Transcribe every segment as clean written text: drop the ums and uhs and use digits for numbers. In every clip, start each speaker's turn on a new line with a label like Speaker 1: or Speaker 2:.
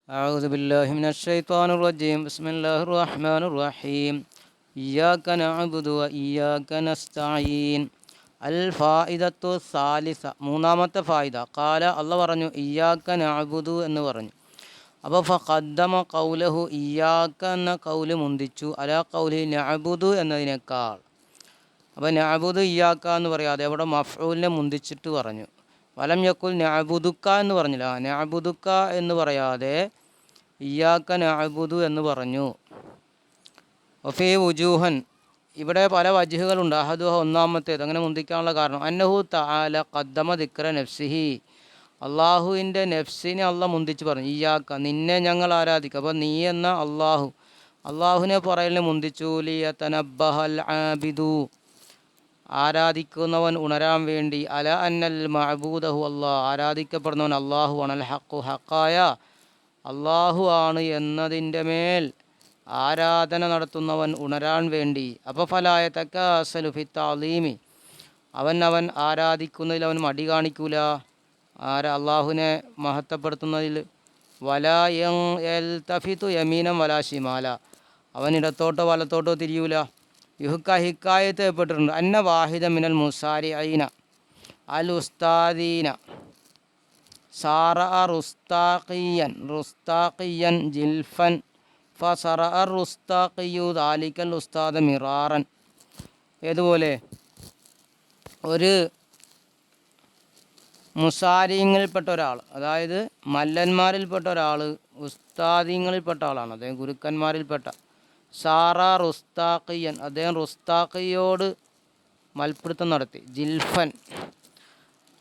Speaker 1: أعوذ بالله من الشيطان الرجيم بسم الله الرحمن الرحيم إياك نعبد وإياك نستعين الفائدة الثالثة മൂന്നാമത്തെ ഫായിദ ഖാല അള്ളാഹ് പറഞ്ഞു ഇയ്യാക്ക നഅ്ബുദു എന്ന് പറഞ്ഞു. അപ്പോൾ ഫഖദ്ദമ ഖൗലഹു ഇയ്യാക്ക എന്ന കൗല് മുന്തിച്ചു അലാ ഖൗലി നഅ്ബുദു എന്നതിനേക്കാൾ. അപ്പോൾ നഅ്ബുദു ഇയ്യാക്ക എന്ന് പറയാതെ അവിടെ മഫ്ഊലിനെ മുന്തിച്ചിട്ട് പറഞ്ഞു. വലം യക്കുൽ നഅ്ബുദുക്ക എന്ന് പറഞ്ഞില്ല, നഅ്ബുദുക്ക എന്ന് പറയാതെ ഇയ്യാക്ക നഅ്ബുദു എന്ന് പറഞ്ഞു. ഒഫീ വുജൂഹൻ, ഇവിടെ പല വജ്ഹുകളുണ്ട്. അഹദുഹ, ഒന്നാമത്തേത് അങ്ങനെ മുന്തിക്കാനുള്ള കാരണം അന്നഹു തആല ഖദ്ദമ ദിക്ര നഫ്സിഹി, അള്ളാഹുവിൻ്റെ നെഫ്സിനെ അള്ളാഹ് മുന്തിച്ച് പറഞ്ഞു. ഇയ്യാക്ക, നിന്നെ ഞങ്ങൾ ആരാധിക്കുക. അപ്പോൾ നീ എന്ന അള്ളാഹുവിനെ പറയലിനെ മുന്തിച്ചു. ലിയതനബ്ബഹൽ ആബിദു, ആരാധിക്കുന്നവൻ ഉണരാൻ വേണ്ടി. അല അന്നൽ മഅബൂദഹു, അള്ളാഹ് ആരാധിക്കപ്പെടുന്നവൻ അള്ളാഹു ആണ്. അൽ ഹഖു, ഹക്കായ അള്ളാഹു ആണ് എന്നതിൻ്റെ മേൽ ആരാധന നടത്തുന്നവൻ ഉണരാൻ വേണ്ടി. അപ്പോൾ ഫലായ തക്കാസലു ഫി തഅലീമി, അവൻ ആരാധിക്കുന്നതിൽ അവൻ മടി കാണിക്കൂല, അള്ളാഹുവിനെ മഹത്വപ്പെടുത്തുന്നതിൽ. വലാ യൽതഫിതു യമീനം വലാ ശിമാല, അവൻ ഇടത്തോട്ടോ വലത്തോട്ടോ തിരിയൂല. ഹിക്കായത്ത് ഏർപ്പെട്ടിട്ടുണ്ട് അന്ന വാഹിദ മിനൽ മുസാരിഈന അൽ ഉസ്താദീന സാറ റുസ്താഖിയൻ ജിൽഫൻ ഫസറ റുസ്താഖിയു ദാലിക്കൽ ഉസ്താദ മിറാറൻ. ഏതുപോലെ ഒരു മുസാരിങ്ങളിൽപ്പെട്ട ഒരാൾ, അതായത് മല്ലന്മാരിൽപ്പെട്ട ഒരാൾ, ഉസ്താദിങ്ങളിൽപ്പെട്ട ആളാണ്, അദ്ദേഹം ഗുരുക്കന്മാരിൽപ്പെട്ട. സാറ റുസ്താഖിയൻ, അദ്ദേഹം റുസ്താഖിയോട് മൽപ്പിടുത്തം നടത്തി. ജിൽഫൻ,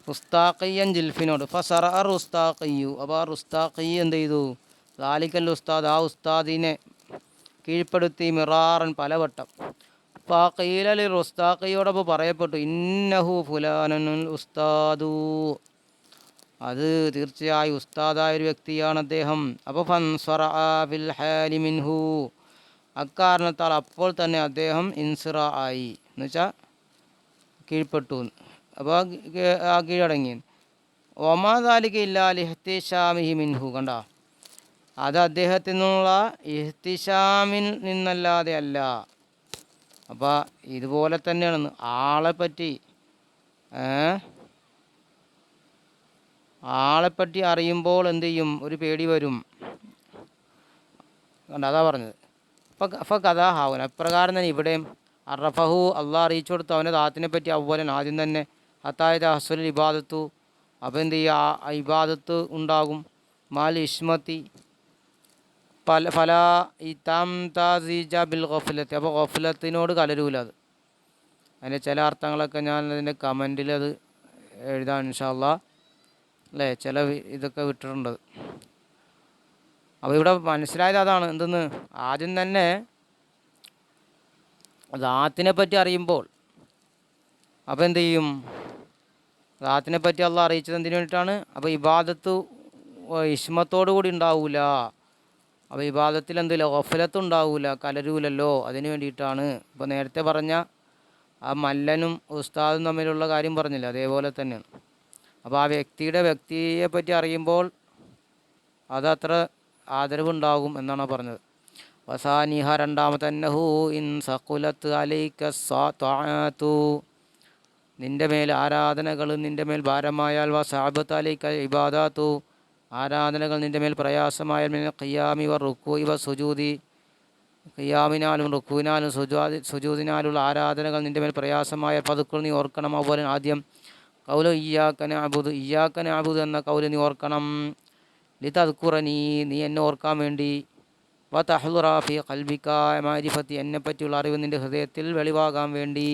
Speaker 1: റുസ്താഖിയൻ ജിൽഫിനോട്. ഫസറ റുസ്താഖിയു, അപ്പോൾ ആ റുസ്താഖി എന്ത് ചെയ്തു? ദാലിക്കൽ ഉസ്താദ്, ആ ഉസ്താദിനെ കീഴ്പ്പെടുത്തി. മിറാറൻ, പലവട്ടം. ഫഖീലലി റുസ്താഖിയോടപ്പോൾ പറയപ്പെട്ടു ഇന്നഹു ഫുലാനുൽ ഉസ്താദു, അത് തീർച്ചയായും ഉസ്താദായ ഒരു വ്യക്തിയാണ് അദ്ദേഹം. അപ്പോൾ ഫൻസറ ഫിൽ ഹാലി മിൻഹു, അക്കാരണത്താൽ അപ്പോൾ തന്നെ അദ്ദേഹം ഇൻസിറ ആയി, എന്ന് വെച്ചാൽ കീഴ്പ്പെട്ടു. അപ്പോൾ ആ കീഴടങ്ങി. ഒമാദാലിക്ക് ഇല്ലാ ലിഹ്തിശാമിഹി മിൻഹു, കണ്ട, അത് അദ്ദേഹത്തിനുള്ള ഇഹ്തിശാമിൽ നിന്നല്ലാതെ അല്ല. അപ്പോൾ ഇതുപോലെ തന്നെയാണ് ആളെപ്പറ്റി അറിയുമ്പോൾ എന്തു ചെയ്യും? ഒരു പേടി വരും. കണ്ട, അതാ പറഞ്ഞത്. അപ്പോൾ കഥാഹാവൻ, അപ്രകാരം തന്നെ ഇവിടെയും അറഫഹു, അള്ളാഹ് അറിയിച്ചു കൊടുത്തു അവൻ്റെ ദാത്തിനെ പറ്റി. അവൻ ആദ്യം തന്നെ ഹത്തായത് ഹസുൽ ഇബാദത്തു, അപ്പോൾ എന്ത് ചെയ്യുക? ഇബാദത്ത് ഉണ്ടാകും. മാൽ ഇഷ്മത്തി ഫല ഇതാം താസീജ ബിൽ ഗഫലത്ത്, അപ്പോൾ ഗഫലത്തിനോട് കലരൂല. അത് അതിൻ്റെ ചില അർത്ഥങ്ങളൊക്കെ ഞാൻ അതിൻ്റെ കമൻറ്റിൽ അത് എഴുതാം ഇൻഷാ അല്ലാഹ്, അല്ലേ? ചില ഇതൊക്കെ വിട്ടിട്ടുണ്ട്. അപ്പോൾ ഇവിടെ മനസ്സിലായത് അതാണ്. എന്തെന്ന്? ആദ്യം തന്നെ ദാത്തിനെ പറ്റി അറിയുമ്പോൾ അപ്പോൾ എന്ത് ചെയ്യും? ദാത്തിനെ പറ്റി അള്ളാഹ് അറിയിച്ചത് എന്തിനു വേണ്ടിയിട്ടാണ്? അപ്പോൾ ഇബാദത്ത് ഇഷ്മത്തോടു കൂടി ഉണ്ടാവില്ല. അപ്പോൾ ഇബാദത്തിൽ എന്തില്ല? ഗഫലത്തുണ്ടാവില്ല, കലരൂലല്ലോ, അതിന് വേണ്ടിയിട്ടാണ്. ഇപ്പോൾ നേരത്തെ പറഞ്ഞ ആ മല്ലനും ഉസ്താദും തമ്മിലുള്ള കാര്യം പറഞ്ഞില്ല, അതേപോലെ തന്നെയാണ്. അപ്പോൾ ആ വ്യക്തിയെ പറ്റി അറിയുമ്പോൾ അതത്ര ആദരവുണ്ടാകും എന്നാണ് പറഞ്ഞത്. വസാനിഹ, രണ്ടാമത്തെ അന്നഹു ഇൻ സഖുലത്ത് അലൈക ത്വാഅതു, നിൻ്റെ മേൽ ആരാധനകൾ നിൻ്റെ മേൽ ഭാരമായാൽ, വസഅബത്ത് അലൈക ഇബാദാത്തു, ആരാധനകൾ നിൻ്റെ മേൽ പ്രയാസമായാൽ, മിനൽ ഖിയാമി വ റുക്കൂഇ വ സുജൂദി, ഖിയാമിനാലും റുക്കൂനാലും സുജൂദിനാലുള്ള ആരാധനകൾ നിൻ്റെ മേൽ പ്രയാസമായാൽ, ഫദ്കുർ, നീ ഓർക്കണം. അവൻ ആദ്യം ഖൗലു ഇയ്യാക നഅ്ബുദു എന്ന കൗല് നീ ഓർക്കണം. ലിതദ്കുറനീ, നീ എന്നെ ഓർക്കാൻ വേണ്ടി. വ തഹ്ലുറ ഫീ ഖൽബിക മഅരിഫത്തി, എന്നെപ്പറ്റിയുള്ള അറിവ് നിൻ്റെ ഹൃദയത്തിൽ വെളിവാകാൻ വേണ്ടി.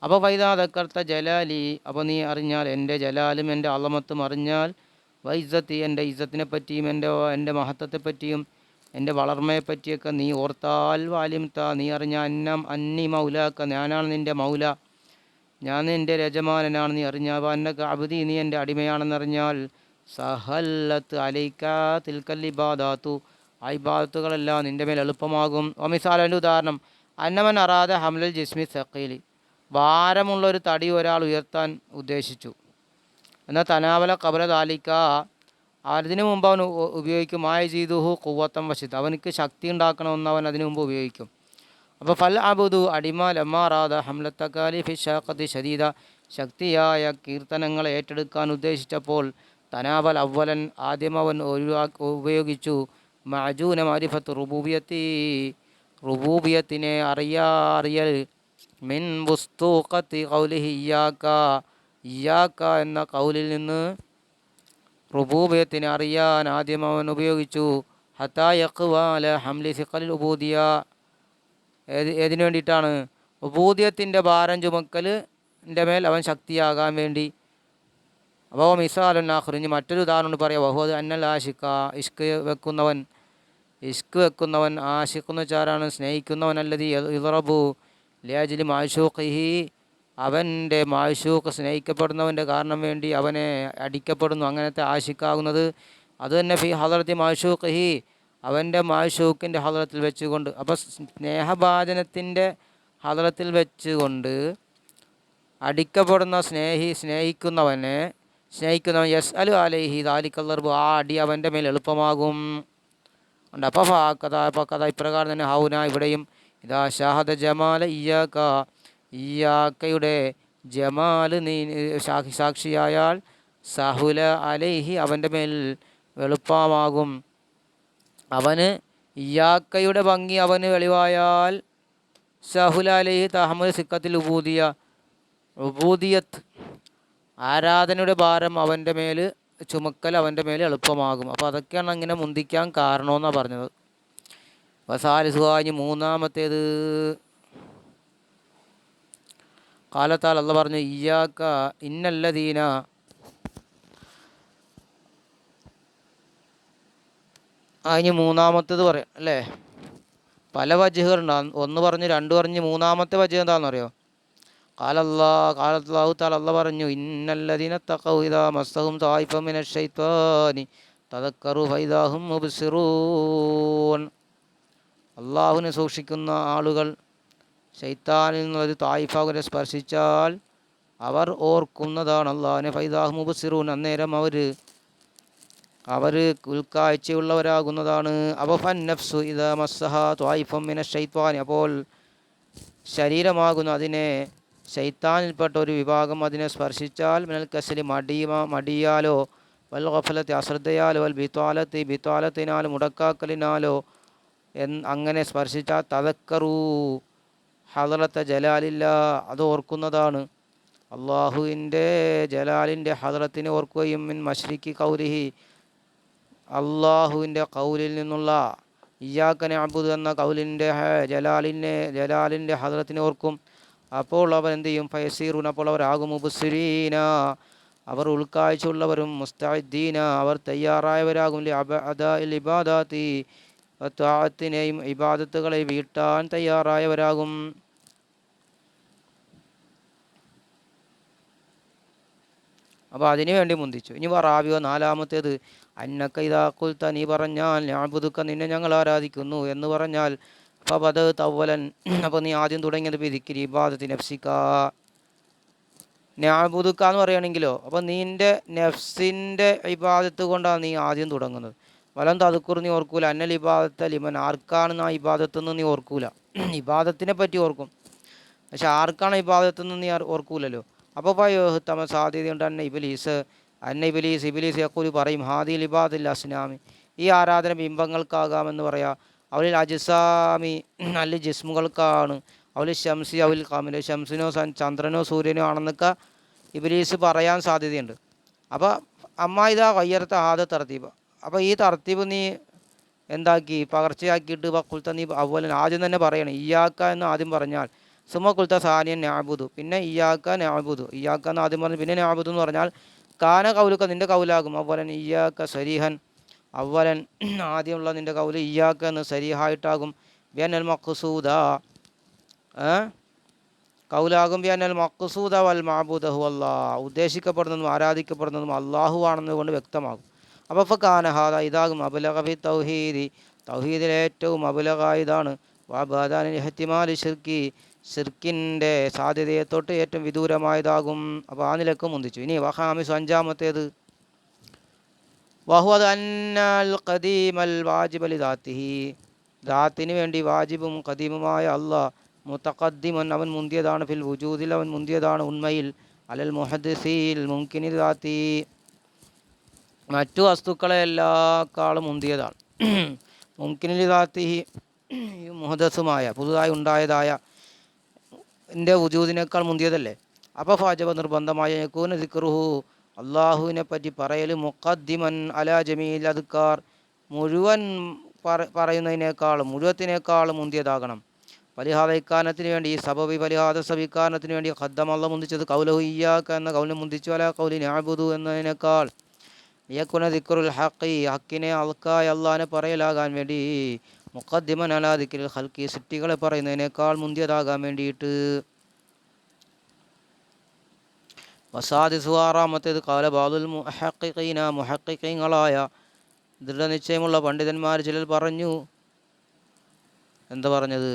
Speaker 1: അപ്പോൾ ഫൈദാ ദക്കർത്ത ജലാലി, അപ്പോൾ നീ അറിഞ്ഞാൽ എൻ്റെ ജലാലും എൻ്റെ അളമത്തും അറിഞ്ഞാൽ, വൈസത്തി, എൻ്റെ ഇസ്സത്തിനെ പറ്റിയും എൻ്റെ മഹത്വത്തെപ്പറ്റിയും എൻ്റെ വളർമ്മയെപ്പറ്റിയൊക്കെ നീ ഓർത്താൽ, വാലിംത, നീ അറിഞ്ഞാൽ, അന്നി മൗലാക്ക, ഞാനാണ് നിൻ്റെ മൗല, ഞാൻ നിൻ്റെ യജമാനനാണ് നീ അറിഞ്ഞാൽ, അന്നക അബ്ദി, നീ എൻ്റെ അടിമയാണെന്നറിഞ്ഞാൽ, സഹല്ലത്ത് അലൈക തിൽക്കൽ ഇബാദാത്തു, ആ ഇബാദത്തുകളെല്ലാം നിൻ്റെ മേൽ എളുപ്പമാകും. ഒമിസാലിൻ്റെ ഉദാഹരണം അന്നമൻ അറാദ ഹംലൽ ജിസ്മി സഖീലി, ഭാരമുള്ളൊരു തടി ഒരാൾ ഉയർത്താൻ ഉദ്ദേശിച്ചു. എന്നാൽ തനാവല ഖബല ദാലിക്ക, അതിനു മുമ്പ് അവൻ ഉപയോഗിക്കും മായ ജീതുഹു കുവ്വത്തം വശിത്ത്, അവനക്ക് ശക്തി ഉണ്ടാക്കണമെന്ന് അവൻ അതിനു മുമ്പ് ഉപയോഗിക്കും. അപ്പോൾ ഫൽ അബുദു അടിമ ലമ്മാറാദ ഹംലത്തക്കാലി ഫിഷാഖത്തി ശരീദ, ശക്തിയായ കീർത്തനങ്ങളെ ഏറ്റെടുക്കാൻ ഉദ്ദേശിച്ചപ്പോൾ തനാബൽ അവലൻ ആദ്യം അവൻ ഉപയോഗിച്ചു മഅജൂന മാരിഫത്ത് റുബൂബിയത്തിനെ അറിയൽ മിൻ ബുസ്തൂഖത്തി ഖൗലിഹി ഇയ്യാക്ക എന്ന കൗലിൽ നിന്ന് റുബൂബിയത്തിനെ അറിയാൻ ആദ്യം അവൻ ഉപയോഗിച്ചു ഹത്താ യഖ്വാല ഹംലി സിഖലിൽ ഉബൂദിയ. ഏതിനു വേണ്ടിയിട്ടാണ്? ഉബൂദിയത്തിൻ്റെ ഭാരം ചുമക്കലിൻ്റെ മേൽ അവൻ ശക്തിയാകാൻ വേണ്ടി. അപ്പോൾ മിസാലുന്നാഖുറിഞ്ഞ് മറ്റൊരു ഉദാഹരണം പറയാം. വഹുദ് അന്നൽ ആഷിക്ക, ഇഷ്ക് വെക്കുന്നവൻ ആഷിഖെന്ന് വെച്ചാലാണ് സ്നേഹിക്കുന്നവൻ. അല്ലതി യുദ്റബു ലിഅജ്ലി മാശൂഖിഹി, അവൻ്റെ മാശൂഖ് സ്നേഹിക്കപ്പെടുന്നവൻ്റെ കാരണം വേണ്ടി അവനെ അടിക്കപ്പെടുന്നു. അങ്ങനത്തെ ആഷിക്കാകുന്നത് അത് തന്നെ ഫി ഹളറത്തി മാശൂഖിഹി, അവൻ്റെ മാശൂഖിൻ്റെ ഹളറത്തിൽ വെച്ചുകൊണ്ട്. അപ്പോൾ സ്നേഹഭാജനത്തിൻ്റെ ഹളറത്തിൽ വെച്ചുകൊണ്ട് അടിക്കപ്പെടുന്ന സ്നേഹിക്കുന്നവൻ യസ് അലു അലൈഹി ദാലിക്കല്ലർബ്, ആ അടി അവൻ്റെ മേൽ എളുപ്പമാകും. ഉണ്ട്. അപ്പോൾ കഥ ഇപ്രകാരം തന്നെ ഹൗന, ഇവിടെയും ഇതാ ഷാഹദ ജമാല ഇയ്യാക്കയുടെ ജമാല് നീ സാക്ഷിയായാൽ സഹുല അലൈഹി, അവൻ്റെ മേൽ എളുപ്പമാകും. അവന് ഇയ്യാക്കയുടെ ഭംഗി അവന് വെളിവായാൽ സഹുല അലൈഹി തഹമുൽ സിക്കത്തിൽ ഉബൂദിയത്ത് ആരാധനയുടെ ഭാരം അവൻ്റെ മേൽ ചുമക്കൽ അവൻ്റെ മേൽ എളുപ്പമാകും. അപ്പോൾ അതൊക്കെയാണ് അങ്ങനെ മുന്തിക്കാൻ കാരണമെന്നാണ് പറഞ്ഞത്. വസാലിസുഹാഞ്ഞ് മൂന്നാമത്തേത് കാലത്താൽ അള്ള പറഞ്ഞു ഇയ്യാക്ക ഇന്നല്ലദീന, അതിന് മൂന്നാമത്തേത് പറയാം അല്ലേ. പല വജുകളുണ്ടാകും. ഒന്ന് പറഞ്ഞ് രണ്ട് പറഞ്ഞ് മൂന്നാമത്തെ വജ് എന്താണെന്നറിയോ? കാലല്ലാഹു തആല അല്ലാഹ് പറഞ്ഞു ഇന്നല്ലദീന തഖൗ ഇദാ മസ്സഹും തായിഫ മിനശ് ശൈത്വാനി തദക്കറു ഫൈദാഹും മുബ്സിറൂൻ. അള്ളാഹുവിനെ സൂക്ഷിക്കുന്ന ആളുകൾ ശൈത്താനിൽ നിന്നൊരു തായിഫ അവരെ സ്പർശിച്ചാൽ അവർ ഓർക്കുന്നതാണ് അള്ളാഹുവിനെ. ഫൈദാഹും മുബ്സിറൂൻ, അന്നേരം അവർ ഉൾക്കാഴ്ചയുള്ളവരാകുന്നതാണ്. അപ്പോൾ ഫന്നഫ്സു ഇദാ മസ്സഹാ തായിഫ മിനശ് ശൈത്വാനി, അപ്പോൾ ശരീരമാകുന്നു അതിനെ ശൈത്താനിൽപ്പെട്ട ഒരു വിഭാഗം അതിനെ സ്പർശിച്ചാൽ മിനൽ കസലി മടിയാലോ വൽ ഗഫലത്തി അശ്രദ്ധയാലോ വൽ ബിത്വാലത്തിനാലോ മുടക്കാക്കലിനാലോ അങ്ങനെ സ്പർശിച്ചാൽ തദക്കറൂ ഹളറത്ത ജലാലില്ല, അത് ഓർക്കുന്നതാണ്. അള്ളാഹുവിൻ്റെ ജലാലിൻ്റെ ഹളറത്തിനെ ഓർക്കുകയും മിൻ മശ്രിക്കി കൗലിഹി, അള്ളാഹുവിൻ്റെ കൗലിൽ നിന്നുള്ള ഇയ്യാക നഅ്ബുദു എന്ന കൗലിൻ്റെ ജലാലിൻ്റെ ഹളറത്തിനെ ഓർക്കും. അപ്പോൾ അവർ എന്ത് ചെയ്യും? ഫയസീറൂൻ, അപ്പോൾ അവരാകും മുബ്സിരീന, അവർ ഉൾക്കാഴ്ചയുള്ളവരും മുസ്തഅദ്ദീന, അവർ തയ്യാറായവരാകും അദാഇൽ ഇബാദാത്തി, ത്വാഅത്തിനെയും ഇബാദത്തുകളെ വീട്ടാൻ തയ്യാറായവരാകും. അപ്പോൾ അതിനു വേണ്ടി മുന്തിച്ചു. ഇനി റാബിയോ നാലാമത്തേത് അന്നക ഇദാ ഖുൽത, നീ പറഞ്ഞാൽ നഅ്ബുദുക, നിന്നെ ഞങ്ങൾ ആരാധിക്കുന്നു എന്ന് പറഞ്ഞാൽ ഫബദഅത അവ്വലൻ, അപ്പോൾ നീ ആദ്യം തുടങ്ങിയത് ബിദിക്രി ഇബാദത്തി നഫ്സിക, നഅ്ബുദുക എന്ന് പറയുകയാണെങ്കിലോ അപ്പോൾ നിൻ്റെ നഫ്സിൻ്റെ ഇബാദത്ത് കൊണ്ടാണ് നീ ആദ്യം തുടങ്ങുന്നത്. വലം തദ്കുർ, നീ ഓർക്കൂല അന്നൽ ഇബാദത്ത ലിമൻ, ആർക്കാണ് ആ ഇബാദത്തെന്ന് നീ ഓർക്കൂല. ഇബാദത്തിനെ പറ്റി ഓർക്കും, പക്ഷെ ആർക്കാണ് ഇബാദത്തെന്ന് നീ ഓർക്കൂലല്ലോ. അപ്പോൾ തമ സാധ്യതയുണ്ട് അന്ന ഇബിലീസ് യഖൂലു പറയും ഹാദിൽ ഇബാദിൽ അസ്നാമി, ഈ ആരാധന ബിംബങ്ങൾക്കാകാമെന്ന് പറയാം. അവലിൽ അജിസാമി, നല്ല ജിസ്മുകൾക്കാണ്. അവലിൽ ഷംസി അവൽ കാമിൽ, ഷംസിനോ ചന്ദ്രനോ സൂര്യനോ ആണെന്നൊക്കെ ഇബിലീസ് പറയാൻ സാധ്യതയുണ്ട്. അപ്പോൾ അമ്മ ഇതാ വയ്യർത്ത ആദ തർത്തീബ്, അപ്പോൾ ഈ തർത്തീബ് നീ എന്താക്കി പകർച്ചയാക്കിയിട്ട് കുൽത്ത നീ അവലൻ ആദ്യം തന്നെ പറയണം ഇയ്യാക്ക എന്ന് ആദ്യം പറഞ്ഞാൽ സുമ കുൽത്ത സാനിയൻ നഅ്ബുദു, പിന്നെ ഇയ്യാക്ക നഅ്ബുദു, ഇയ്യാക്ക എന്ന് ആദ്യം പറഞ്ഞു പിന്നെ നഅ്ബുദു എന്ന് പറഞ്ഞാൽ കാന കൗലുക്ക, നിൻ്റെ കൗലാകും. അവലൻ ഇയ്യാക്ക സരീഹൻ, അവലൻ ആദ്യമുള്ള നിൻ്റെ കൗല് ഇയ്യാക്ക എന്ന് സരീഹായിട്ടാകും. ബിഅന്നൽ മഖ്സൂദ, കൗലാകും ബിഅന്നൽ മഖ്സൂദ വൽ മഅബൂദ ഹുവല്ലാഹ്, ഉദ്ദേശിക്കപ്പെടുന്നതും ആരാധിക്കപ്പെടുന്നതും അള്ളാഹു ആണെന്നുകൊണ്ട് വ്യക്തമാകും. അപ്പോൾ ഫകാന ഹാദ, ഇതാകും അബ്ലഗ ഫി തൗഹീദി, തൗഹീദിലെ ഏറ്റവും അബ്ലഗായതാണ്. വബദാനിൽ ഇഹ്തിമാലി ശിർക്കി, ശിർക്കിൻ്റെ സാധ്യതയെ തൊട്ട് ഏറ്റവും വിദൂരമായതാകും. അപ്പോൾ ആ നിലക്ക് മുന്തിച്ചു. ഇനി വഹാമിസ് അഞ്ചാമത്തേത് വഹുവ അന്നൽ ഖദീമൽ വാജിബലി ദാത്തിഹി, ദാത്തിന് വേണ്ടി വാജിബും ഖദീമുമായ അള്ളാഹ് മുതഖദ്ദിമൻ അവൻ മുന്തിയതാണ്, ഫിൽ വുജൂദിൽ അവൻ മുന്തിയതാണ് ഉണ്മയിൽ, അലൽ മുഹദ്ദിസിൽ മുംകിനി ദാത്തി മറ്റു വസ്തുക്കളെ എല്ലാക്കാളും മുന്തിയതാണ്. മുംകിനി ദാത്തിഹി മുഹദസുമായ പുതുതായി ഉണ്ടായതായ എൻ്റെ വുജൂദിനേക്കാൾ മുന്തിയതല്ലേ. അപ്പോൾ ഫാജബ നിർബന്ധമായ യകൂന ദിക്റുഹു അള്ളാഹുവിനെ പറ്റി പറയൽ മുഖദ്ദിമൻ അലാ ജമീൽ അദ്കാർ മുഴുവൻ പറയുന്നതിനേക്കാളും മുഴുവത്തിനേക്കാളും മുന്തിയതാകണം. പരിഹാദ ഇക്കാനത്തിന് വേണ്ടി ഈ സബബി പരിഹാദ സബിക്കാനത്തിന് വേണ്ടി ഖദ്ദമല്ല മുന്തിച്ചത് കൗലഹു ഇയ്യാക്ക എന്ന കൗലിനെ മുന്തിച്ചു, അല കൗലി നഅ്ബുദു എന്നതിനേക്കാൾ യകുന ദിക്റുൽ ഹഖി ഹക്കിനെ അൽക്കായ അള്ളാഹിനെ പറയലാകാൻ വേണ്ടി മുഖദ്ദിമൻ അലാ ദിക്റിൽ ഖൽഖി സൃഷ്ടികളെ പറയുന്നതിനേക്കാൾ മുന്തിയതാകാൻ വേണ്ടിയിട്ട്. വസാദിസു ആറാമത്തേത് കാല ബാദുൽ മുഹഖിഖീന മുഹഖിഖീങ്ങളായ ദൃഢനിശ്ചയമുള്ള പണ്ഡിതന്മാർ ചിലർ പറഞ്ഞു. എന്താ പറഞ്ഞത്?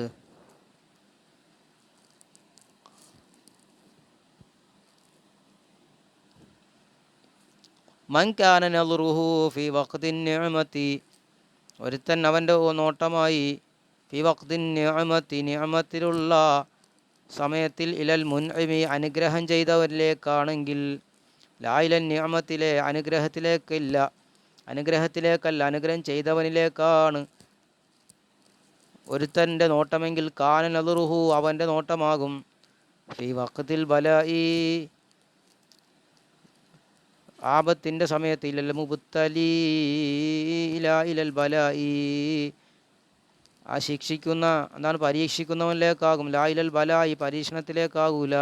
Speaker 1: മൻ കാന നളുറുഹു ഫി വഖ്തിൻ നിഅമതി, ഒരുത്തൻ അവൻ്റെ നോട്ടമായി ഫി വഖ്തിൻ നിഅമതി നിഅമത്തിലുള്ള സമയത്തിൽ ഇലൽ മുൻഇമി അനുഗ്രഹം ചെയ്തവരിലേക്കാണെങ്കിൽ, ലായിലൻ നിഅമത്തിലെ അനുഗ്രഹത്തിലേക്കല്ല അനുഗ്രഹം ചെയ്തവനിലേക്കാണ് ഒരുത്തൻ്റെ നോട്ടമെങ്കിൽ കാന നളുറുഹു അവൻ്റെ നോട്ടമാകും ഫി വഖ്തിൽ ബലായി ആപത്തിൻ്റെ സമയത്ത്, ഇലൽ മുബ്തലി ഇലൽ ബലായി ആ ശിക്ഷിക്കുന്ന എന്താണ് പരീക്ഷിക്കുന്നവനിലേക്കാകും, ലാ ഇലൽ ബലായി പരീക്ഷണത്തിലേക്കാകൂല.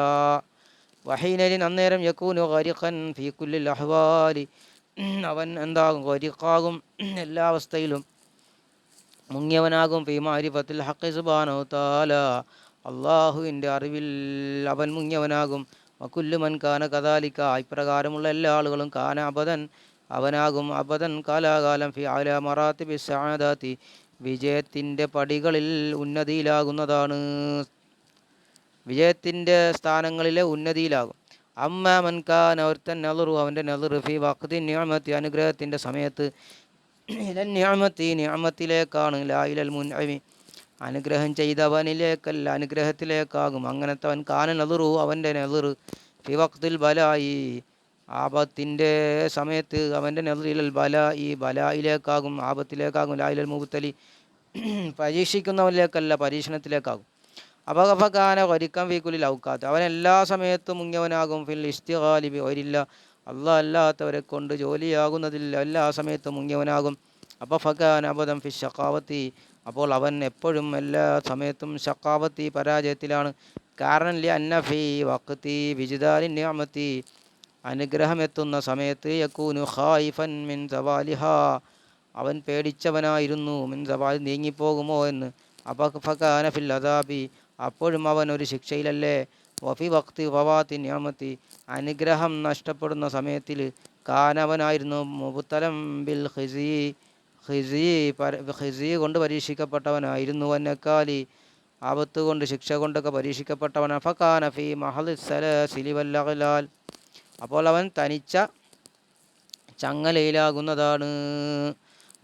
Speaker 1: വഹീനലിൻ അന്നേരം യകൂനു ഗരിഖൻ ഫീ കുല്ലിൽ അഹ്വാലി അവൻ എന്താകും ഗരിഖാകും എല്ലാ അവസ്ഥയിലും മുങ്ങിയവനാകും. ഫീ മാരിഫത്തിൽ ഹഖ് സുബ്ഹാനഹു തആല അള്ളാഹുവിൻ്റെ അറിവിൽ അവൻ മുങ്ങിയവനാകും. വകുല്ലു മൻ കാന കദാലിക ഇപ്രകാരമുള്ള എല്ലാ ആളുകളും കാന അബദൻ അവനാകും അബദൻ കാലാകാലം ഫി അലാ മറാത്തിബി സഅദാതി വിജയത്തിൻ്റെ പടികളിൽ ഉന്നതിയിലാകുന്നതാണ്, വിജയത്തിൻ്റെ സ്ഥാനങ്ങളിലെ ഉന്നതിയിലാകും. അമ്മ മൻ കാന ഒരുത്തൻ നളുറു അവൻ്റെ നളുർ ഫി വഖ്തി നിഅമത്തി അനുഗ്രഹത്തിൻ്റെ സമയത്ത്, ഇലൻ നിഅമത്തി നിഅമത്തിലേക്കാണ്, ലാ ഇലൽ മുൻഇമി അനുഗ്രഹം ചെയ്തവനിലേക്കല്ല അനുഗ്രഹത്തിലേക്കാകും. അങ്ങനത്തെ അവൻ കാന നളുറു അവൻ്റെ നളുർ ഫി വഖ്തിൽ ബലായി ആപത്തിൻ്റെ സമയത്ത് അവൻ്റെ നളുറിൽ ബലായി ബലായിലേക്കാകും ആപത്തിലേക്കാകും, ലാ ഇലൽ മുബ്തലി പരീക്ഷിക്കുന്നവനിലേക്കല്ല പരീക്ഷണത്തിലേക്കാകും. അപകഫകാന ഒരിക്കം ഫീക്കുലിൽ ഔക്കാത്ത് അവൻ എല്ലാ സമയത്തും മുങ്ങിയവനാകും, ഫിൽ ഇസ്തിഗാലി ബി ഗൈരില്ല അള്ളാഹ് അല്ലാത്തവരെ കൊണ്ട് ജോലിയാകുന്നതിൽ എല്ലാ സമയത്തും മുങ്ങിയവനാകും. അപഫകാന അബദം ഫി ഷഖാവത്തി അപ്പോൾ അവൻ എപ്പോഴും എല്ലാ സമയത്തും ഷഖാവത്തി പരാജയത്തിലാണ്. കാരണം ലി അന്ന ഫി വഖ്തി വിജ്ദാലി നിഅമത്തി അനുഗ്രഹം എത്തുന്ന സമയത്ത് യകൂനു ഖായിഫൻ മിൻ സവാലിഹ അവൻ പേടിച്ചവനായിരുന്നു, മിൻ സവാലി നീങ്ങിപ്പോകുമോ എന്ന്. അപഫകാന ഫിൽ അദാബി അപ്പോഴും അവൻ ഒരു ശിക്ഷയിലല്ലേ. വഫി വഖ്തി ഫവാത്തി നിഅമത്തി അനുഗ്രഹം നഷ്ടപ്പെടുന്ന സമയത്തിൽ കാനവനായിരുന്നു മുബ്തലം ബിൽ ഖിസി കൊണ്ട് പരീക്ഷിക്കപ്പെട്ടവനായിരുന്നു, വന്നക്കാലി ആപത്ത് കൊണ്ട് ശിക്ഷ കൊണ്ടൊക്കെ പരീക്ഷിക്കപ്പെട്ടവൻ. ഫകാന ഫി മഹദി സലാസിലി വൽ അഗ്ലാൽ അപ്പോൾ അവൻ തനിച്ച ചങ്ങലയിലാകുന്നതാണ്.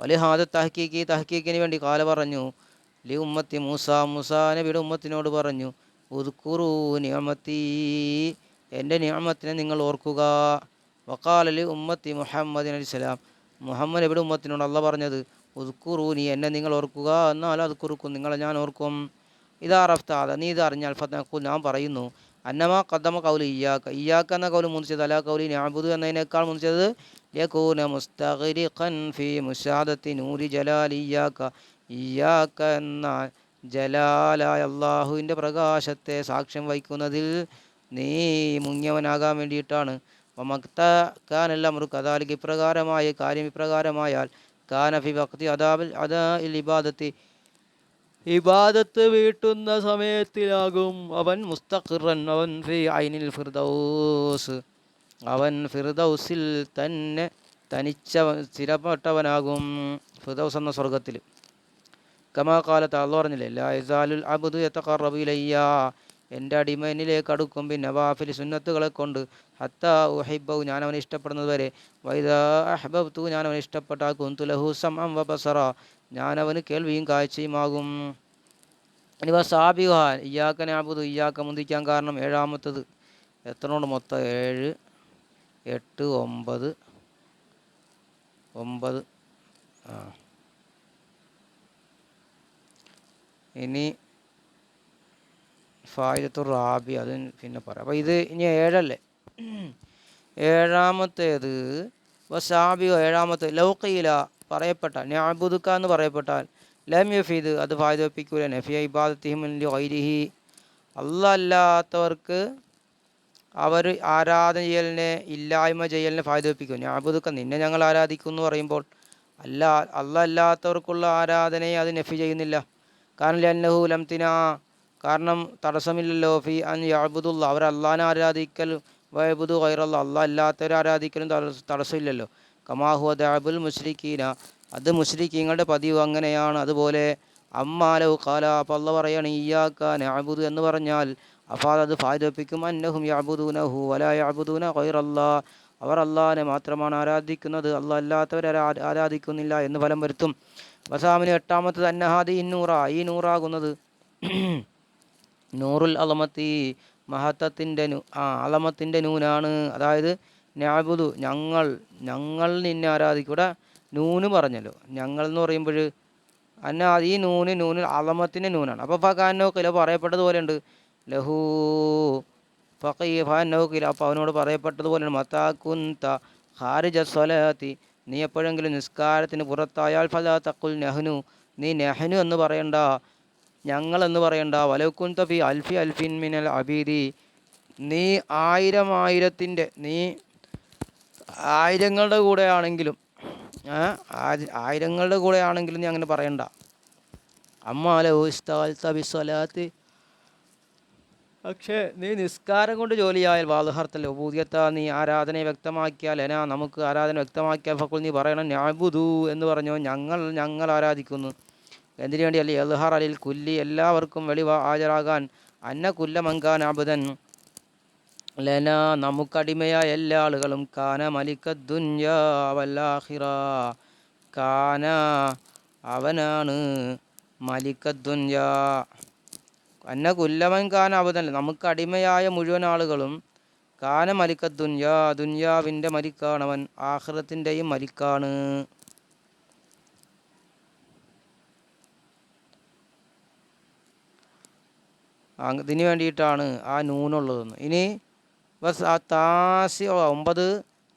Speaker 1: വലിഹാദ തഹ്കീക്കിന് വേണ്ടി കാല പറഞ്ഞു ലി ഉമ്മത്തി മൂസാ നബിയുടെ ഉമ്മത്തിനോട് പറഞ്ഞു, ഉദ്കുറു നിഅമത്തി എൻ്റെ നിഅമത്തിനെ നിങ്ങൾ ഓർക്കുക. വഖാല ലി ഉമ്മത്തി മുഹമ്മദ് അലൈഹിസ്സലാം മുഹമ്മദ് നബിയുടെ ഉമ്മത്തിനോട് അള്ളാഹ് പറഞ്ഞത്, ഉദ്കുറൂനി എന്നെ നിങ്ങൾ ഓർക്കുക, എന്നാൽ അത് കുറുക്കും നിങ്ങളെ ഞാൻ ഓർക്കും. ഇതാ റഫ്താദ നീ ഇത് അറിഞ്ഞാൽ ഫതഖുൽ ഞാൻ പറയുന്നു, അന്നമാ ഖദ്ദമ കൗലി ഇയ്യാക്ക എന്ന കൗലി മുൻസിയത് അലാ കൗലി നഅ്ബുദു എന്നതിനേക്കാൾ മുൻസിയത് യകൂന മുസ്തഗ്രിഖൻ ഫി മുശാദത്തി നൂരി ജലാലി ഇയ്യാക്ക എന്ന ജലാലായ അള്ളാഹുവിൻ്റെ പ്രകാശത്തെ സാക്ഷ്യം വഹിക്കുന്നതിൽ നീ മുങ്ങിയവനാകാൻ വേണ്ടിയിട്ടാണ്. വമക്താനെല്ലാം ഒരു കഥാലിക്ക് ഇപ്രകാരമായ കാര്യം ഇപ്രകാരമായാൽ കാനഫി വഖ്തി അദാഇൽ ഇബാദത്ത് വീട്ടുന്ന സമയത്തിലാകും അവൻ മുസ്തഖിറൻ അവൻ ഫി ഐനിൽ ഫിർദൗസ് അവൻ ഫിർദൗസിൽ തന്നെ തനിച്ച സ്ഥിരപ്പെട്ടവനാകും, ഫിർദൗസ് എന്ന സ്വർഗത്തിൽ. കമാ കാലത്ത് അള്ളാഹ് പറഞ്ഞില്ലേ, ലാ യസാലുൽ അബ്ദു യതഖറബു ഇലയ്യ എൻ്റെ അടിമ എന്നിലേക്ക് അടുക്കും പിന്നെ വാഫിൽ സുന്നത്തുകളെ കൊണ്ട് ഹത്ത ഉഹിബ്ബഹു ഞാൻ അവനെ ഇഷ്ടപ്പെടുന്നത് വരെ വൈദാ അഹ്ബബ്തു ഞാൻ അവനെ ഇഷ്ടപ്പെട്ടാൽ കുന്തു ലഹു സമഅൻ വ ബസറ ഞാൻ അവന് കേൾവിയും കാഴ്ചയുമാകും. ഇനി സാബിഹ ഇയ്യാക്ക നഅ്ബുദു ഇയ്യാക്ക മുന്തിക്കാൻ കാരണം ഏഴാമത്തത് എത്രയുണ്ട് മൊത്തം 7 8 9 ആ ഇനി ഫായിദത്തുർ റാബി അത് പിന്നെ പറയാം. അപ്പോൾ ഇത് ഇനി 7 ഏഴാമത്തേത് വസാബിയോ ഏഴാമത്തെ ലൗഖീല പറയപ്പെട്ട നഅ്ബുദുക എന്ന് പറയപ്പെട്ടാൽ ലം യഫീദ് അത് ഫായിദ വെപ്പിക്കൂല നഫിയ ഇബാദത്തിഹിം ലിഗൈരിഹി അല്ലാഹ് അല്ലാത്തവർക്ക് അവർ ആരാധന ചെയ്യലിനെ ഇല്ലായ്മ ചെയ്യലിനെ ഫായിദ വെപ്പിക്കും. നഅ്ബുദുക നിന്നെ ഞങ്ങൾ ആരാധിക്കും എന്ന് പറയുമ്പോൾ അല്ലാഹ് അല്ലാത്തവർക്കുള്ള ആരാധനയെ അത് നഫി ചെയ്യുന്നില്ല. കാരണം ലന്നഹു ലംതിനാ കാരണം തടസ്സമില്ലല്ലോ ഫി അൻ യഅ്ബുദുല്ലാ അവർ അള്ളാഹിനെ ആരാധിക്കൽ വയബുദു ഗൈറല്ലാ അള്ളാഹ് അല്ലാത്തവരെ ആരാധിക്കലും തടസ്സമില്ലല്ലോ. കമാഹുവ ദഅബുൽ മുശ്രിക്കീന അത് മുശ്രിക്കീങ്ങളുടെ പതിവ് അങ്ങനെയാണ്. അതുപോലെ അമ്മാലഹു ഖാല അപ്പോൾ അള്ളാഹ് പറയാണ് ഇയ്യാക നഅ്ബുദു എന്ന് പറഞ്ഞാൽ അപ്പോൾ അത് ഫായിദപ്പിക്കും അന്നഹും യഅ്ബുദൂനഹു വലാ യഅ്ബുദൂന ഗൈറല്ലാ അവർ അള്ളാഹിനെ മാത്രമാണ് ആരാധിക്കുന്നത് അള്ളാഹ് അല്ലാത്തവരെ ആരാധിക്കുന്നില്ല എന്ന് ഫലം വരുത്തും. വസാമിന് എട്ടാമത്തത് അന്നഹാദി ഇന്നൂറ ഈ നൂറാകുന്നത് നൂറുൽ അലമത്തി മഹത്തത്തിൻ്റെ അലമത്തിൻ്റെ നൂനാണ്. അതായത് നഅ്ബുദു ഞങ്ങൾ നിന്നെ ആരാധിക്കും. ഇവിടെ നൂന് പറഞ്ഞല്ലോ ഞങ്ങൾ എന്ന് പറയുമ്പോൾ ഈ നൂനിൽ അലമത്തിൻ്റെ നൂനാണ്. അപ്പോൾ ഫകാനോക്കില പറയപ്പെട്ടതുപോലെ ഉണ്ട് ലഹു ഫഖീഫാനോക്കില അപ്പോൾ അവനോട് പറയപ്പെട്ടതുപോലെയാണ് മതാകുന്ത ഖാരിജ സ്വലാത്തി നീ എപ്പോഴെങ്കിലും നിസ്കാരത്തിന് പുറത്തായാൽ ഫലാ തഖുൽ നഹ്നു നീ നഹ്നു എന്ന് പറയണ്ട ഞങ്ങളെന്ന് പറയണ്ട. വലൗകുന്ത ഫി അൽഫി അൽഫിൻ മിനൽ അബീദി നീ നീ ആയിരങ്ങളുടെ കൂടെ ആണെങ്കിലും നീ അങ്ങനെ പറയണ്ട. അമ്മാലോ ഇസ്തഖൽത ബിസ്സലാത്തി പക്ഷേ നീ നിസ്കാരം കൊണ്ട് ജോലിയായാൽ വാദഹർത്തല്ലോ ബൂദ്യത്ത നീ ആരാധനയെ വ്യക്തമാക്കിയാൽ നമുക്ക് ആരാധന വ്യക്തമാക്കിയാൽ ഫക്കുൽ നീ പറയണം നഅ്ബുദു എന്ന് പറഞ്ഞോ ഞങ്ങൾ ആരാധിക്കുന്നു. എന്തിനു വേണ്ടി അല്ലേ എൽഹാർ അലിൽ കുല്ലി എല്ലാവർക്കും ഹാജരാകാൻ അന്ന കുല്ല മങ്കാൻ അബുദൻ ലന നമുക്കടിമയായ എല്ലാ ആളുകളും കാന മലിക്കദ്ദുന്യാ വല്ലാഹിറ കാന അവനാണ് മലിക്കദ്ദുന്യാ അന്ന കുല്ലമൻ കാന അബുദൻ നമുക്കടിമയായ മുഴുവൻ ആളുകളും കാന മലിക്കദ്ദുന്യാ ദുന്യാവിൻ്റെ മലിക്കാണവൻ ആഖിറത്തിൻ്റെയും മലിക്കാണ്. അതിന് വേണ്ടിയിട്ടാണ് ആ നൂനുള്ളതെന്ന്. ഇനി താസി 9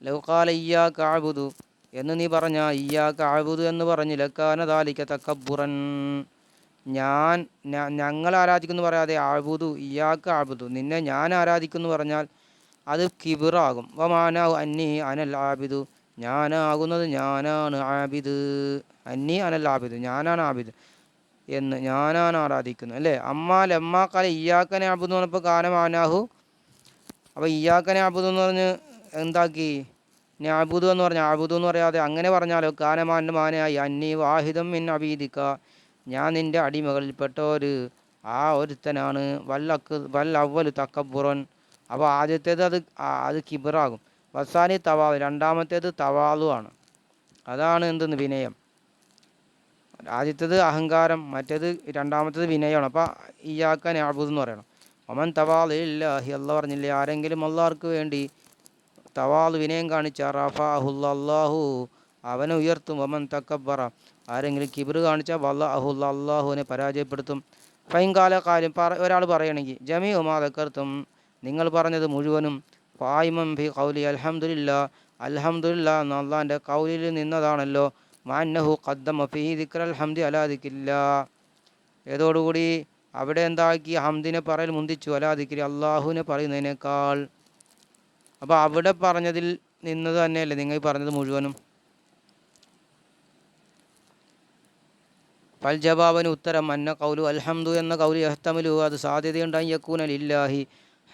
Speaker 1: ലൗഖാല ഇയ്യാക അഅ്ബുദു എന്ന് നീ പറഞ്ഞ ഇയ്യാക അഅ്ബുദു എന്ന് പറഞ്ഞ് ലക്കാന ദാലിക തകബ്ബുറൻ ഞങ്ങൾ ആരാധിക്കുന്നു പറയാതെ അഅ്ബുദു ഇയ്യാക അഅ്ബുദു നിന്നെ ഞാൻ ആരാധിക്കുന്നു പറഞ്ഞാൽ അത് കിബിറാകും. വമാന അന്നി അനൽ ആബിദു ഞാനാകുന്നത് ഞാനാണ് ആബിദ് അന്നി അനൽ ആബിദ് ഞാനാണ് ആബിദ് എന്ന് ഞാനാണ് ആരാധിക്കുന്നത് അല്ലേ. ലമ്മാ കാല ഇയ്യാക നഅ്ബുദു എന്ന് പറഞ്ഞപ്പോൾ കാന മാനാഹു അപ്പോൾ ഇയ്യാക നഅ്ബുദു എന്ന് പറഞ്ഞ് എന്താക്കി നഅ്ബുദു എന്ന് പറഞ്ഞാൽ അഅ്ബുദു എന്ന് പറയാതെ അങ്ങനെ പറഞ്ഞാലോ കാന മാനായി അന്നി വാഹിദം മിൻ അബീദിക ഞാൻ നിൻ്റെ അടിമകളിൽപ്പെട്ട ഒരുത്തനാണ് വൽ അവ്വലു തക്കബ്ബുറൻ അപ്പോൾ ആദ്യത്തേത് അത് കിബറാകും. വസാനി തവാദു രണ്ടാമത്തേത് തവാദു ആണ്. അതാണ് എന്തെന്ന് വിനയം. ആദ്യത്തേത് അഹങ്കാരം മറ്റേത് രണ്ടാമത്തേത് വിനയമാണ്. അപ്പോൾ ഇയ്യാക നഅ്ബുദു എന്ന് പറയണം. ഒമൻ തവാലില്ലാഹി അല്ലാഹ് പറഞ്ഞില്ലേ ആരെങ്കിലും അല്ലാഹ്ക്ക് വേണ്ടി തവാല് വിനയം കാണിച്ച റഫഅഹുല്ലാ അല്ലാഹു അവനെ ഉയർത്തും. ഒമൻ തക്കബ്ബറ ആരെങ്കിലും കിബ്ർ കാണിച്ചാൽ വല്ലഅഹുല്ലാ അല്ലാഹുവിനെ പരാജയപ്പെടുത്തും. ഫൈൻകാല കാര്യം ഒരാൾ പറയണമെങ്കിൽ ജമീഉ മാ ദക്കർത്തും നിങ്ങൾ പറഞ്ഞത് മുഴുവനും ഫായിമൻ ഫി ഖൗലി അൽഹംദുലില്ലാ എന്ന അള്ളാഹിൻ്റെ ഖൗലിൽ നിന്നതാണല്ലോ. മാന്നഹു ഖദ്ദമ ഫീഹി ദിക്റൽ ഹംദി അലാ ദിക്രില്ലാ ഏതോടുകൂടി അവിടെ എന്താക്കി ഹംദിനെ പറയൽ മുന്തിച്ചു അലാ ദിക്രി അള്ളാഹുവിനെ പറയുന്നതിനേക്കാൾ. അപ്പോൾ അവിടെ പറഞ്ഞതിൽ നിന്നത് തന്നെയല്ലേ നിങ്ങൾ പറഞ്ഞത് മുഴുവനും. ഫൽ ജവാബിന് ഉത്തരം അന്ന ഖൗലു അൽഹംദു എന്ന ഖൗലി യഹ്തമിലു അത് സാധ്യതയുണ്ടായി യക്കൂന ലില്ലാഹി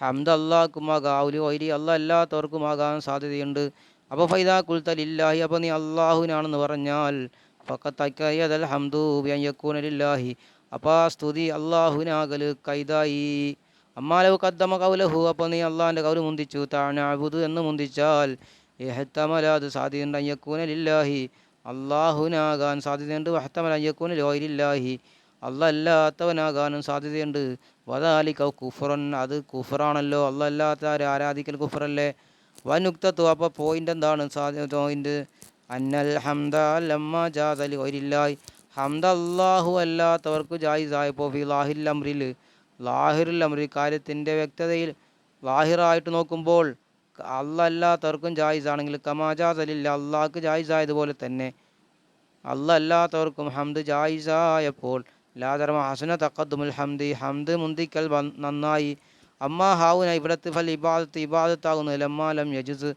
Speaker 1: ഹംദ് അല്ലാഹുക്കുമാകാം ഔലി വൈരി അല്ലാഹ് അല്ലാത്തവർക്കുമാകാൻ സാധ്യതയുണ്ട്. അപ്പോൾ ഫൈദാ കുൽത ലില്ലാഹി അപ്പോൾ നീ അള്ളാഹുവിനാണെന്ന് പറഞ്ഞാൽ ഫഖത്തക്കയ്യദൽ ഹംദു ബിഅൻ യക്കൂന ലില്ലാഹി അപ്പോൾ സ്തുതി അള്ളാഹുവിനാകൽ കൈതായി. അമ്മാലവ് കദ്ദമ കൗലഹു, അപ്പോൾ നീ അള്ളാഹിൻ്റെ കൗല് മുന്തിച്ചു, തഅബുദു എന്ന് മുന്തിച്ചാൽ ഇഹ്തമല അത് സാധ്യതയുണ്ട് അയ്യക്കൂന ലില്ലാഹി അള്ളാഹുനാകാൻ സാധ്യതയുണ്ട്, വഹ്തമല അയ്യക്കൂന ലില്ലാഹി അല്ലാത്തവനാകാനും സാധ്യതയുണ്ട്. വദാലിക കുഫ്റൻ അത് കുഫറാണല്ലോ, അല്ലാത്ത ആരാധിക്കൽ കുഫറല്ലേ. വനുക്തത്തു അപ്പോൾ പോയിൻ്റ് എന്താണ് പോയിൻ്റ് അന്നൽ ഹംദ ലമ്മ ജാസലി വൈരില്ലാഹി ഹംദ അല്ലാഹു അല്ലാത്തവർക്ക് ജായിസായപ്പോൾ ഫി ലാഹിൽ അംറിൽ ലാഹിറുൽ അംറി കാര്യത്തിൻ്റെ വ്യക്തതയിൽ ലാഹിറായിട്ട് നോക്കുമ്പോൾ അല്ലാത്തവർക്കും ജായിസാണെങ്കിൽ കമാ ജാസലില്ല അള്ളാഹ്ക്ക് ജായിസായതുപോലെ തന്നെ അല്ലാത്തവർക്കും ഹംദ് ജായിസായപ്പോൾ ലാദർമ ഹസന തഖദ്ദുമുൽ ഹംദി ഹംദ് മുന്തിക്കൽ നന്നായി. അമ്മാ ഹാവുന ഇവിടത്ത് ഫൽ ഇബാദത്താകുന്നു ലമ്മാലം യജുസ്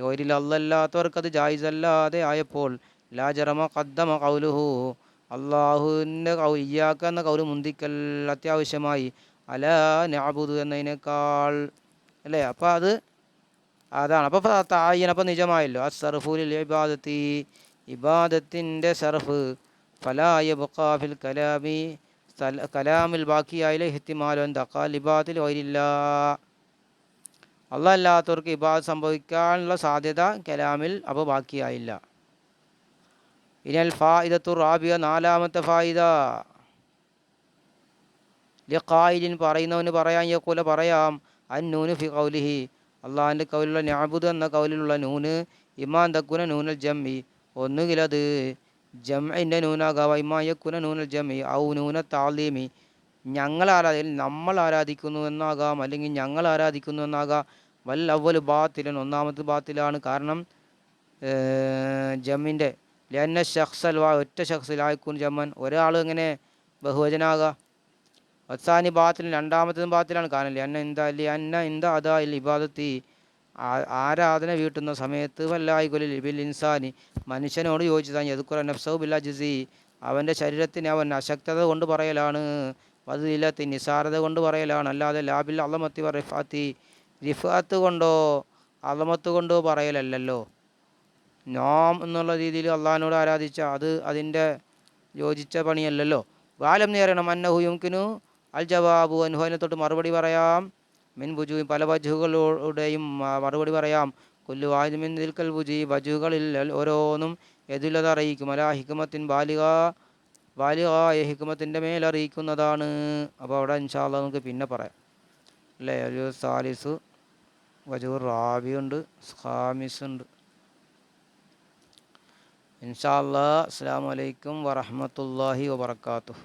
Speaker 1: ഒരിൽ അല്ലാത്തവർക്കത് ജായിസല്ലാതെ ആയപ്പോൾ ലാജറമ ഖദ്ദമ ഖൗലുഹു അള്ളാഹുവിൻ്റെ ഇയ്യാക്ക എന്ന കൗല് മുന്തിക്കൽ അത്യാവശ്യമായി അലാ നഅബുദു എന്നതിനേക്കാൾ അല്ലേ. അപ്പോൾ അതാണ്. അപ്പോൾ തായന അപ്പോൾ നിജമായല്ലോ അസ്സർഫുലിൽ ഇബാദത്തി ഇബാദത്തിൻ്റെ സർഫ് ഫലായ ബുഖാഫിൽ കലാമി കലാമിൽ ബാക്കിയായില്ല ഇഹ്തിമാലൻ തഖാലിബാത്തിൽ വരില്ല അല്ലാത്തവർക്ക് ഇബാദത്ത് സംഭവിക്കാനുള്ള സാധ്യത കലാമിൽ അപ്പോൾ ബാക്കിയായില്ല. ഇനൽ ഫായിദത്തു റാബിയ നാലാമത്തെ ഫായിദ ലിഖായിലിൻ പറയുന്നവന് പറയാൻ യഖൂല പറയാം അന്നൂന് ഫി ഖൗലിഹി അള്ളാഹിൻ്റെ കൗലിലുള്ള നഅബുദു എന്ന കൗലിലുള്ള നൂന് ഇമാൻ തക്കുന നൂനൽ ജമ്മി ഒന്നുകിൽ അത് ജംഇൻ്റെ നൂനാകാവ ഇമാ യക്കുന നൂനൽ ജമ്മി ഔ നൂന താലീമി നമ്മൾ ആരാധിക്കുന്നു എന്നാകാം, അല്ലെങ്കിൽ ഞങ്ങൾ ആരാധിക്കുന്നു എന്നാകാം. വൽ അവ്വൽ ബാത്തിലൻ ഒന്നാമത് ബാത്തിലാണ്. കാരണം ജമ്മിൻ്റെ ലന്ന ഷഖ്സൽ ഒറ്റ ഷഖ്സിലായിക്കൂൻ ജമ്മൻ ഒരാൾ എങ്ങനെ ബഹുവചനാകാം. വസാനി ബാത്തിൽ രണ്ടാമത്തതും ബാത്തിലാണ്. കാരണം ലന്ന ഇന്ത അതാ ഇബാദത്തി ആരാധന വീട്ടുന്ന സമയത്ത് വല്ലായികൊലിൽ ബിൽ ഇൻസാനി മനുഷ്യനോട് യോജിച്ചതാണ് യദ്കുറ നഫ്സഹു ബിൽ അജ്സി അവൻ്റെ ശരീരത്തിന് അവൻ അശക്തത കൊണ്ട് പറയലാണ്, വദിലത്തി നിസാരത കൊണ്ട് പറയലാണ്, അല്ലാതെ ലാബിൽ അളമത്തി റിഫാത്തി റിഫാത്ത് കൊണ്ടോ അളമത്ത് കൊണ്ടോ പറയലല്ലോ. നാം എന്നുള്ള രീതിയിൽ അള്ളാഹിനോട് ആരാധിച്ച അത് അതിൻ്റെ യോജിച്ച പണിയല്ലല്ലോ. വാലം നേരണം അന്നഹു യുംകിനു അൽ ജവാബു അനുഹനെ തൊട്ട് മറുപടി പറയാം മിൻ ബുജു പല വജുകളുടെയും മറുപടി പറയാം. കൊല്ലു വാഹിദ് മിൻ ദിൽക്കൽ ബുജി വജുകളിൽ ഓരോന്നും എതുലത് അറിയിക്കും അല ഹിക്മത്തിൻ ബാലിഗായ ഹിക്മത്തിൻ്റെ മേലറിയിക്കുന്നതാണ്. അപ്പോൾ അവിടെ ഇൻഷാ അല്ലാഹ് നമുക്ക് പിന്നെ പറയാം അല്ലേ. ഒരു സാലിസ് വജൂർ റാബിയുണ്ട്, ഖാമിസ് ഉണ്ട്. ഇൻഷാ അല്ലാഹ്. അസ്സലാമു അലൈക്കും വറഹ്മത്തുള്ളാഹി വബറകാതുഹു.